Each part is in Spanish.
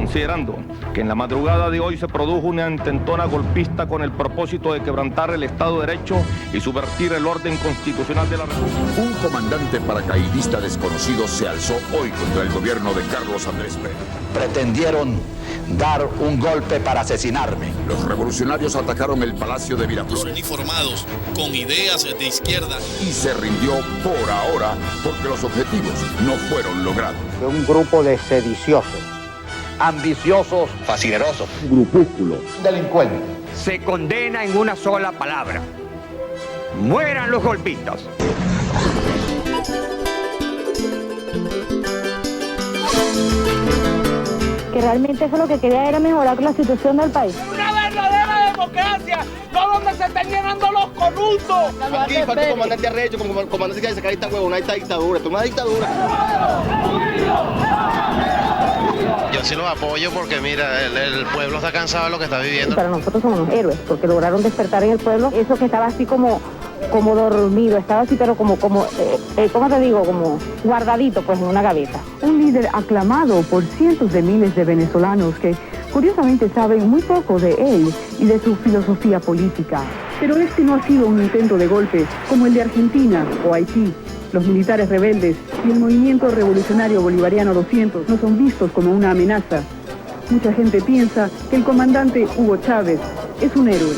considerando que en la madrugada de hoy se produjo una intentona golpista con el propósito de quebrantar el Estado de Derecho y subvertir el orden constitucional de la República. Un comandante paracaidista desconocido se alzó hoy contra el gobierno de Carlos Andrés Pérez. Pretendieron dar un golpe para asesinarme. Los revolucionarios atacaron el Palacio de Miraflores. Los uniformados, con ideas de izquierda. Y se rindió por ahora porque los objetivos no fueron logrados. De un grupo de sediciosos, Ambiciosos, facinerosos, grupúsculo, delincuentes. Se condena en una sola palabra: mueran los golpistas. Que realmente eso lo que quería era mejorar la situación del país. ¡Una verdadera democracia! ¡No donde se están llenando los corruptos! Aquí falta un comandante arrecho, como comandante que sacar esta huevona, esta dictadura, esto es una dictadura. Yo sí los apoyo porque mira, el pueblo está cansado de lo que está viviendo. Para nosotros somos unos héroes, porque lograron despertar en el pueblo eso que estaba así como dormido, estaba así pero ¿cómo te digo? Como guardadito pues en una gaveta. Un líder aclamado por cientos de miles de venezolanos que curiosamente saben muy poco de él y de su filosofía política. Pero este no ha sido un intento de golpe como el de Argentina o Haití. Los militares rebeldes y el movimiento revolucionario bolivariano 200 no son vistos como una amenaza. Mucha gente piensa que el comandante Hugo Chávez es un héroe.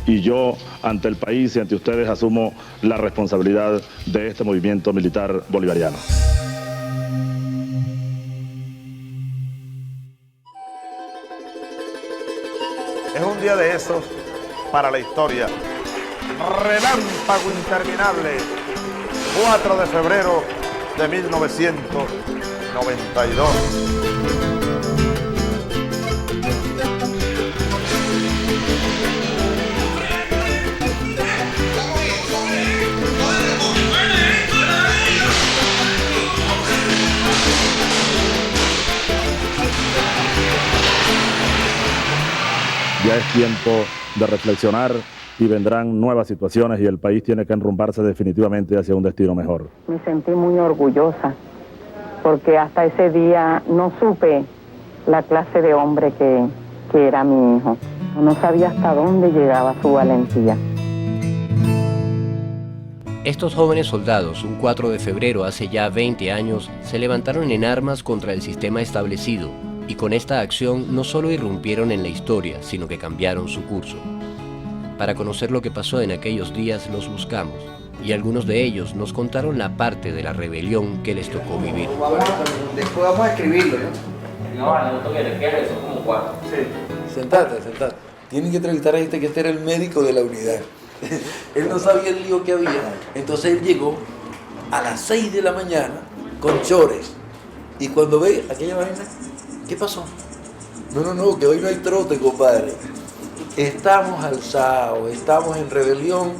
Y yo, ante el país y ante ustedes, asumo la responsabilidad de este movimiento militar bolivariano. Es un día de esos para la historia. Relámpago interminable, 4 de febrero de 1992. Ya es tiempo de reflexionar y vendrán nuevas situaciones y el país tiene que enrumbarse definitivamente hacia un destino mejor. Me sentí muy orgullosa, porque hasta ese día no supe la clase de hombre que era mi hijo. No sabía hasta dónde llegaba su valentía. Estos jóvenes soldados, un 4 de febrero hace ya 20 años, se levantaron en armas contra el sistema establecido y con esta acción no solo irrumpieron en la historia, sino que cambiaron su curso. Para conocer lo que pasó en aquellos días los buscamos y algunos de ellos nos contaron la parte de la rebelión que les tocó vivir. Después vamos a escribirlo, ¿no? No toque el izquierdo, son como 4. Sí. Sentate. Tienen que entrevistar a este que era el médico de la unidad. Él no sabía el lío que había, entonces él llegó a las 6 de la mañana con chores. Y cuando ve aquella vaina, ¿qué pasó? No, que hoy no hay trote, compadre. Estamos alzados, estamos en rebelión.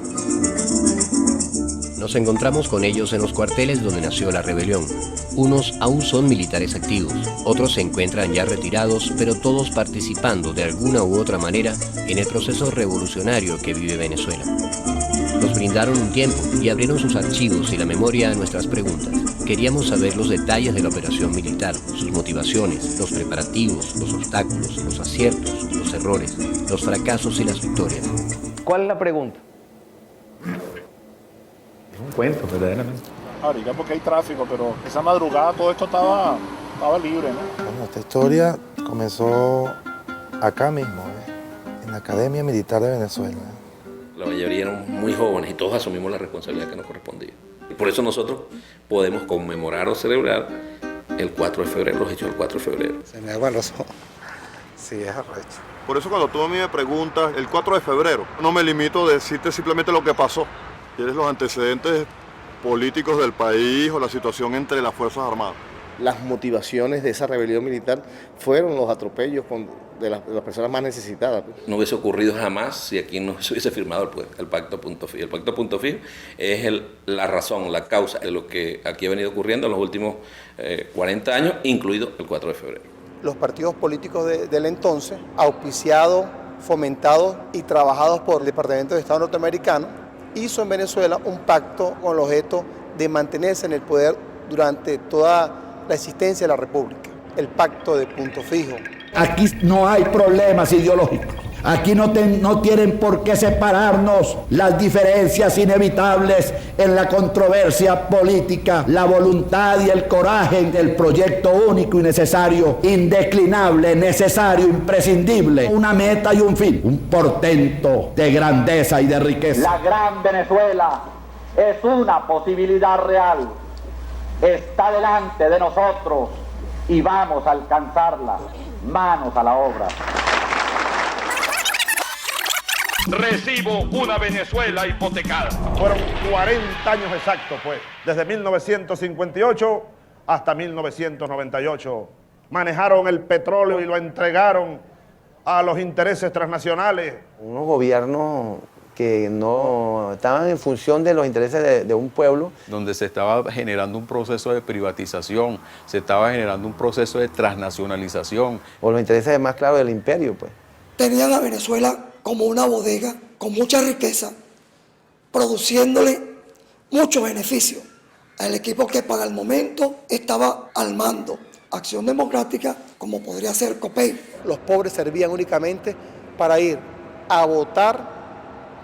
Nos encontramos con ellos en los cuarteles donde nació la rebelión. Unos aún son militares activos, otros se encuentran ya retirados, pero todos participando de alguna u otra manera en el proceso revolucionario que vive Venezuela. Nos brindaron un tiempo y abrieron sus archivos y la memoria a nuestras preguntas. Queríamos saber los detalles de la operación militar, sus motivaciones, los preparativos, los obstáculos, los aciertos, los errores, los fracasos y las victorias. ¿Cuál es la pregunta? Es un cuento, verdaderamente. Ahorita porque hay tráfico, pero esa madrugada todo esto estaba libre, ¿no? Bueno, esta historia comenzó acá mismo, en la Academia Militar de Venezuela. La mayoría eran muy jóvenes y todos asumimos la responsabilidad que nos correspondía. Y por eso nosotros podemos conmemorar o celebrar el 4 de febrero, los hechos del 4 de febrero. Se me da razón. Sí, es arrecho. Por eso cuando tú a mí me preguntas el 4 de febrero, no me limito a decirte simplemente lo que pasó. Quieres los antecedentes políticos del país o la situación entre las Fuerzas Armadas. Las motivaciones de esa rebelión militar fueron los atropellos de las personas más necesitadas. No hubiese ocurrido jamás si aquí no se hubiese firmado el Pacto Punto Fijo. El Pacto Punto Fijo es la razón, la causa de lo que aquí ha venido ocurriendo en los últimos 40 años, incluido el 4 de febrero. los partidos políticos del entonces, auspiciados, fomentados y trabajados por el Departamento de Estado norteamericano, hizo en Venezuela un pacto con el objeto de mantenerse en el poder durante toda la existencia de la República, el pacto de punto fijo. Aquí no hay problemas ideológicos. Aquí no tienen por qué separarnos las diferencias inevitables en la controversia política, la voluntad y el coraje del proyecto único y necesario, indeclinable, necesario, imprescindible, una meta y un fin, un portento de grandeza y de riqueza. La gran Venezuela es una posibilidad real. Está delante de nosotros y vamos a alcanzarla. Manos a la obra. Recibo una Venezuela hipotecada. Fueron 40 años exactos, pues, desde 1958 hasta 1998. Manejaron el petróleo y lo entregaron a los intereses transnacionales. Unos gobiernos que no estaban en función de los intereses de un pueblo. Donde se estaba generando un proceso de privatización, se estaba generando un proceso de transnacionalización. O los intereses, más claro, del imperio, pues. Tenían a Venezuela como una bodega con mucha riqueza, produciéndole mucho beneficio al equipo que para el momento estaba al mando. Acción Democrática, como podría ser COPEI. Los pobres servían únicamente para ir a votar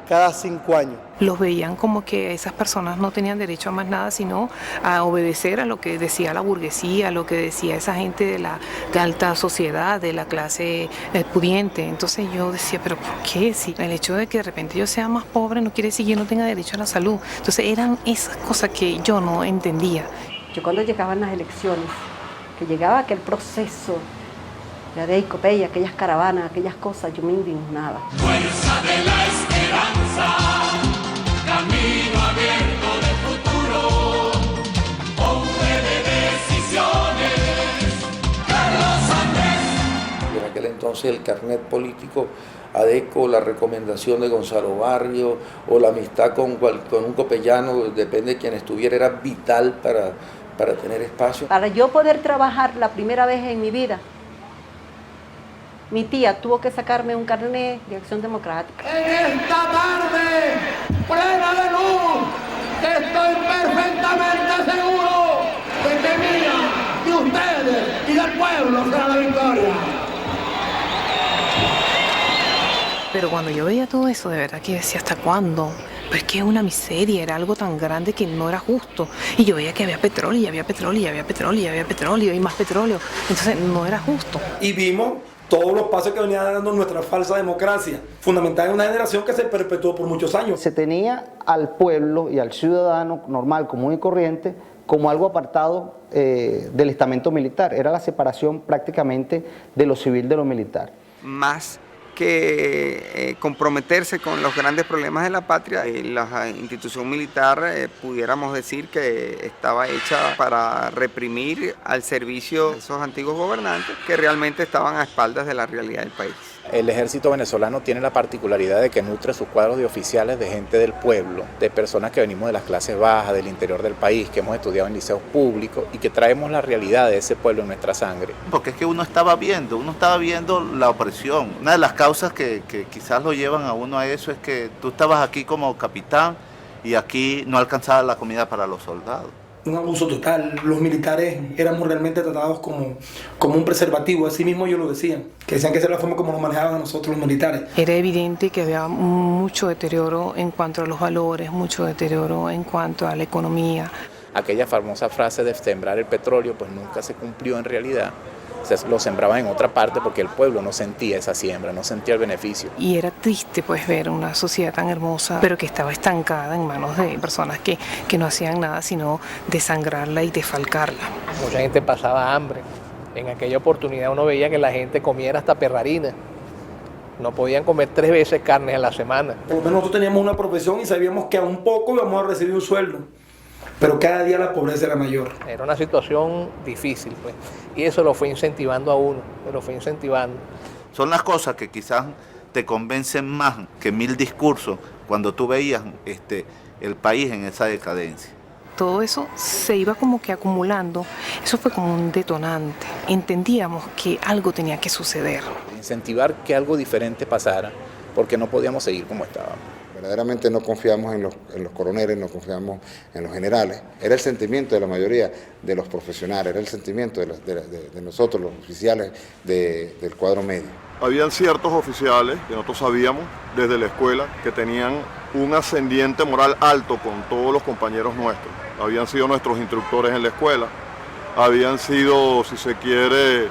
cada 5 años. Los veían como que esas personas no tenían derecho a más nada, sino a obedecer a lo que decía la burguesía, a lo que decía esa gente de la alta sociedad, de la clase pudiente. Entonces yo decía, ¿pero por qué? Si el hecho de que de repente yo sea más pobre no quiere decir que yo no tenga derecho a la salud. Entonces eran esas cosas que yo no entendía. Yo cuando llegaban las elecciones, que llegaba aquel proceso de COPEI, aquellas caravanas, aquellas cosas, yo me indignaba. Fuerza de la esperanza, camino abierto del futuro, hombre de decisiones, Carlos Andrés. En aquel entonces el carnet político ADECO, la recomendación de Gonzalo Barrio o la amistad con un copellano, depende de quien estuviera, era vital para tener espacio. Para yo poder trabajar la primera vez en mi vida, mi tía tuvo que sacarme un carnet de Acción Democrática. En esta tarde, plena de luz, estoy perfectamente seguro de que mía, de ustedes y del pueblo será la victoria. Pero cuando yo veía todo eso, de verdad que decía, ¿hasta cuándo? Pero es que es una miseria, era algo tan grande que no era justo. Y yo veía que había petróleo, y había petróleo, y había petróleo, y había petróleo, y más petróleo. Entonces no era justo. Y vimos todos los pasos que venía dando nuestra falsa democracia, fundamentada en una generación que se perpetuó por muchos años. Se tenía al pueblo y al ciudadano normal, común y corriente, como algo apartado del estamento militar. Era la separación prácticamente de lo civil de lo militar. Más que comprometerse con los grandes problemas de la patria, la institución militar pudiéramos decir que estaba hecha para reprimir al servicio de esos antiguos gobernantes que realmente estaban a espaldas de la realidad del país. El ejército venezolano tiene la particularidad de que nutre sus cuadros de oficiales de gente del pueblo, de personas que venimos de las clases bajas, del interior del país, que hemos estudiado en liceos públicos y que traemos la realidad de ese pueblo en nuestra sangre. Porque es que uno estaba viendo la opresión. Una de las causas que quizás lo llevan a uno a eso es que tú estabas aquí como capitán y aquí no alcanzaba la comida para los soldados. Un abuso total, los militares éramos realmente tratados como un preservativo, así mismo ellos lo decían, que decían que esa era la forma como nos manejaban a nosotros los militares. Era evidente que había mucho deterioro en cuanto a los valores, mucho deterioro en cuanto a la economía. Aquella famosa frase de sembrar el petróleo pues nunca se cumplió en realidad. Lo sembraban en otra parte porque el pueblo no sentía esa siembra, no sentía el beneficio. Y era triste pues ver una sociedad tan hermosa, pero que estaba estancada en manos de personas que no hacían nada sino desangrarla y desfalcarla. Mucha gente pasaba hambre. En aquella oportunidad uno veía que la gente comiera hasta perrarina. No podían comer 3 veces carne a la semana. Por lo menos nosotros teníamos una profesión y sabíamos que a un poco íbamos a recibir un sueldo. Pero cada día la pobreza era mayor. Era una situación difícil, pues. Y eso lo fue incentivando a uno, lo fue incentivando. Son las cosas que quizás te convencen más que 1000 discursos cuando tú veías el país en esa decadencia. todo eso se iba como que acumulando, eso fue como un detonante. Entendíamos que algo tenía que suceder. Incentivar que algo diferente pasara, porque no podíamos seguir como estábamos. Verdaderamente no confiamos en los coroneles, no confiamos en los generales. Era el sentimiento de la mayoría de los profesionales, era el sentimiento de nosotros, los oficiales del cuadro medio. Habían ciertos oficiales que nosotros sabíamos desde la escuela que tenían un ascendiente moral alto con todos los compañeros nuestros. Habían sido nuestros instructores en la escuela, habían sido, si se quiere,